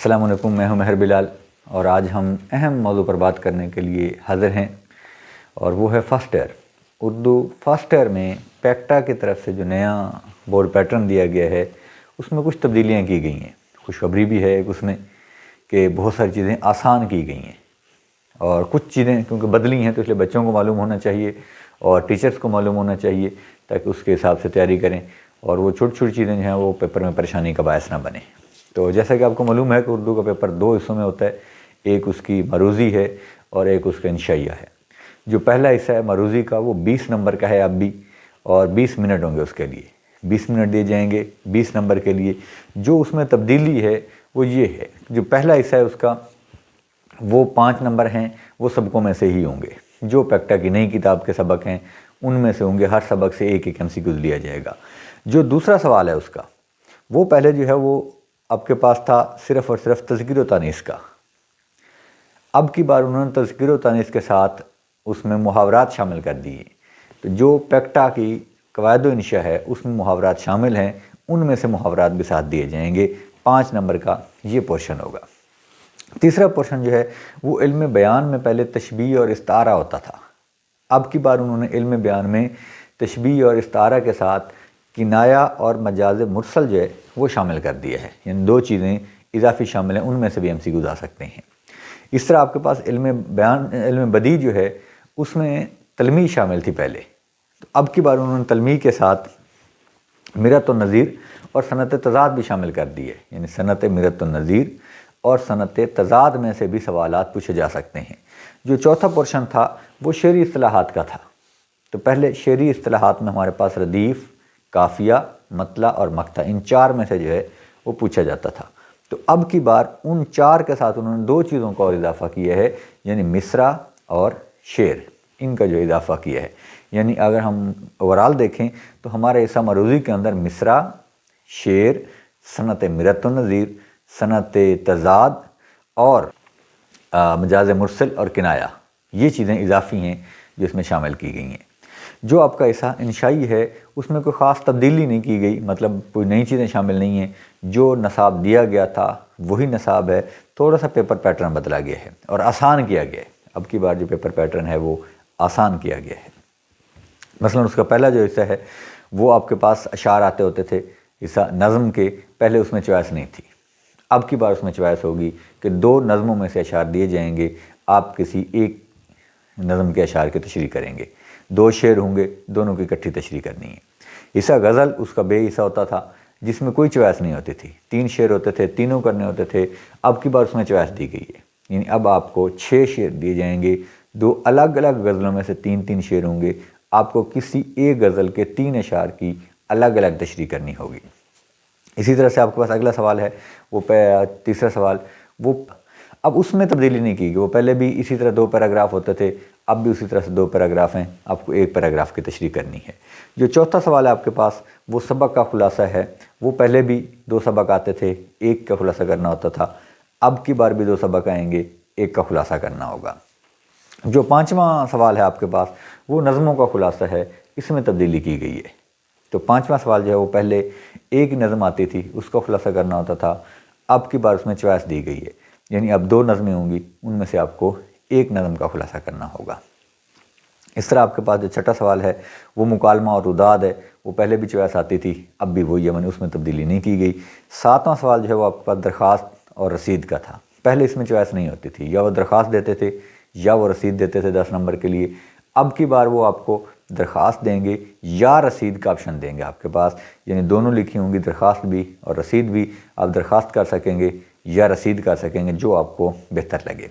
السلام علیکم، میں ہوں مہر بلال اور آج ہم اہم موضوع پر بات کرنے کے لیے حاضر ہیں اور وہ ہے first year Urdu. First year میں پیکٹا کی طرف سے جو نیا بورڈ پیٹرن دیا گیا ہے اس میں کچھ تبدیلیاں کی گئی ہیں۔ خوشخبری بھی ہے اس میں کہ بہت ساری چیزیں آسان کی گئی ہیں اور کچھ چیزیں کیونکہ بدلی ہیں تو اس لیے بچوں کو معلوم ہونا چاہیے اور ٹیچرز کو معلوم ہونا چاہیے تاکہ اس کے حساب سے تیاری کریں اور وہ چھوٹی چھوٹی چیزیں جو ہیں وہ پیپر میں پریشانی کا باعث نہ بنیں۔ تو جیسا کہ آپ کو معلوم ہے کہ اردو کا پیپر 2 حصوں میں ہوتا ہے، ایک اس کی مروزی ہے اور ایک اس کا انشائیہ ہے۔ جو پہلا حصہ ہے مروزی کا وہ 20 نمبر کا ہے اب بھی، اور 20 منٹ ہوں گے اس کے لیے، 20 منٹ دیے جائیں گے 20 نمبر کے لیے۔ جو اس میں تبدیلی ہے وہ یہ ہے، جو پہلا حصہ ہے اس کا وہ 5 نمبر ہیں، وہ سبقوں میں سے ہی ہوں گے۔ جو پیکٹا کی نئی کتاب کے سبق ہیں ان میں سے ہوں گے، ہر سبق سے ایک ایک MCQ لیا جائے گا۔ جو دوسرا سوال ہے اس کا وہ پہلے جو ہے وہ آپ کے پاس تھا صرف اور صرف تذکیر و تانیث کا، اب کی بار انہوں نے تذکیر و تانیث کے ساتھ اس میں محاورات شامل کر دیے۔ تو جو پیکٹا کی قواعد و انشاء ہے اس میں محاورات شامل ہیں، ان میں سے محاورات بھی ساتھ دیے جائیں گے۔ 5 نمبر کا یہ پورشن ہوگا۔ تیسرا پورشن جو ہے وہ علم بیان میں پہلے تشبیہ اور استعارہ ہوتا تھا، اب کی بار انہوں نے علم بیان میں تشبیہ اور استعارہ کے ساتھ کنایہ اور مجاز مرسل جو ہے وہ شامل کر دیا ہے، یعنی 2 چیزیں اضافی شامل ہیں، ان میں سے بھی MCQ آ سکتے ہیں۔ اس طرح آپ کے پاس علم بیان، علم بدیع جو ہے اس میں تلمیح شامل تھی پہلے، تو اب کی بار انہوں نے تلمیح کے ساتھ مرۃ و نظیر اور صنعت تضاد بھی شامل کر دی ہے، یعنی صنعت مرۃ و نظیر اور صنعت تضاد میں سے بھی سوالات پوچھے جا سکتے ہیں۔ جو چوتھا پورشن تھا وہ شعری اصطلاحات کا تھا، تو پہلے شعری اصطلاحات میں ہمارے پاس ردیف، قافیہ، مطلع اور مقطع، ان 4 میں سے جو ہے وہ پوچھا جاتا تھا۔ تو اب کی بار ان 4 کے ساتھ انہوں نے 2 چیزوں کا اور اضافہ کیا ہے، یعنی مصرع اور شعر، ان کا جو اضافہ کیا ہے۔ یعنی اگر ہم اوورال دیکھیں تو ہمارے حصہ مروزی کے اندر مصرع، شعر، صنعت مرۃ و نظیر، صنعت تضاد اور مجاز مرسل اور کنایہ، یہ چیزیں اضافی ہیں جو اس میں شامل کی گئی ہیں۔ جو آپ کا حصہ انشائی ہے اس میں کوئی خاص تبدیلی نہیں کی گئی، مطلب کوئی نئی چیزیں شامل نہیں ہیں، جو نصاب دیا گیا تھا وہی نصاب ہے، تھوڑا سا پیپر پیٹرن بدلا گیا ہے اور آسان کیا گیا ہے۔ اب کی بار جو پیپر پیٹرن ہے وہ آسان کیا گیا ہے۔ مثلا اس کا پہلا جو حصہ ہے وہ آپ کے پاس اشعار آتے ہوتے تھے، حصہ نظم کے، پہلے اس میں چوائس نہیں تھی، اب کی بار اس میں چوائس ہوگی کہ 2 نظموں میں سے اشعار دیے جائیں گے، آپ کسی ایک نظم کے اشعار کی تشریح کریں گے۔ 2 شعر ہوں گے، دونوں کی اکٹھی تشریح کرنی ہے۔ حصہ غزل اس کا بے حصہ ہوتا تھا جس میں کوئی چوائس نہیں ہوتی تھی، 3 شعر ہوتے تھے، تینوں کرنے ہوتے تھے، اب کی بار اس میں چوائس دی گئی ہے، یعنی اب آپ کو 6 شعر دیے جائیں گے، 2 الگ الگ غزلوں میں سے 3 شعر ہوں گے، آپ کو کسی ایک غزل کے 3 اشعار کی الگ الگ تشریح کرنی ہوگی۔ اسی طرح سے آپ کے پاس اگلا سوال ہے، وہ تیسرا سوال، وہ اب اس میں تبدیلی نہیں کی گئی، وہ پہلے بھی اسی طرح 2 پیراگراف ہوتے تھے، اب بھی اسی طرح سے 2 پیراگراف ہیں، آپ کو 1 پیراگراف کی تشریح کرنی ہے۔ جو چوتھا سوال ہے آپ کے پاس وہ سبق کا خلاصہ ہے، وہ پہلے بھی 2 سبق آتے تھے، 1 کا خلاصہ کرنا ہوتا تھا، اب کی بار بھی 2 سبق آئیں گے، 1 کا خلاصہ کرنا ہوگا۔ جو 5واں سوال ہے آپ کے پاس وہ نظموں کا خلاصہ ہے، اس میں تبدیلی کی گئی ہے۔ تو 5واں سوال جو ہے وہ پہلے 1 نظم آتی تھی، اس کا خلاصہ کرنا ہوتا تھا، اب کی بار اس میں چوائس دی گئی ہے، یعنی اب 2 نظمیں ہوں گی، ان میں سے آپ کو 1 نظم کا خلاصہ کرنا ہوگا۔ اس طرح آپ کے پاس جو چھٹا سوال ہے وہ مکالمہ اور روداد ہے، وہ پہلے بھی چوائس آتی تھی، اب بھی وہی ہے، اس میں تبدیلی نہیں کی گئی۔ 7واں سوال جو ہے وہ آپ کے پاس درخواست اور رسید کا تھا، پہلے اس میں چوائس نہیں ہوتی تھی، یا وہ درخواست دیتے تھے یا وہ رسید دیتے تھے 10 نمبر کے لیے، اب کی بار وہ آپ کو درخواست دیں گے یا رسید کا آپشن دیں گے آپ کے پاس، یعنی دونوں لکھی ہوں گی، درخواست بھی اور رسید بھی، آپ درخواست کر سکیں گے یا رسید کر سکیں گے، جو آپ کو بہتر لگے۔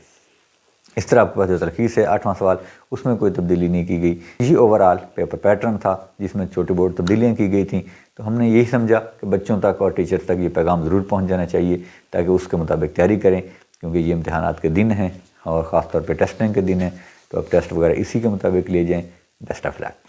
اس طرح آپ کے پاس جو تلخیص ہے 8واں سوال، اس میں کوئی تبدیلی نہیں کی گئی، یہ اوورال پیپر پیٹرن تھا جس میں چھوٹی بہت تبدیلیاں کی گئی تھیں۔ تو ہم نے یہی سمجھا کہ بچوں تک اور ٹیچرز تک یہ پیغام ضرور پہنچ جانا چاہیے تاکہ اس کے مطابق تیاری کریں، کیونکہ یہ امتحانات کے دن ہیں اور خاص طور پہ ٹیسٹنگ کے دن ہیں، تو اب ٹیسٹ وغیرہ اسی کے مطابق لیے جائیں۔ Best of look.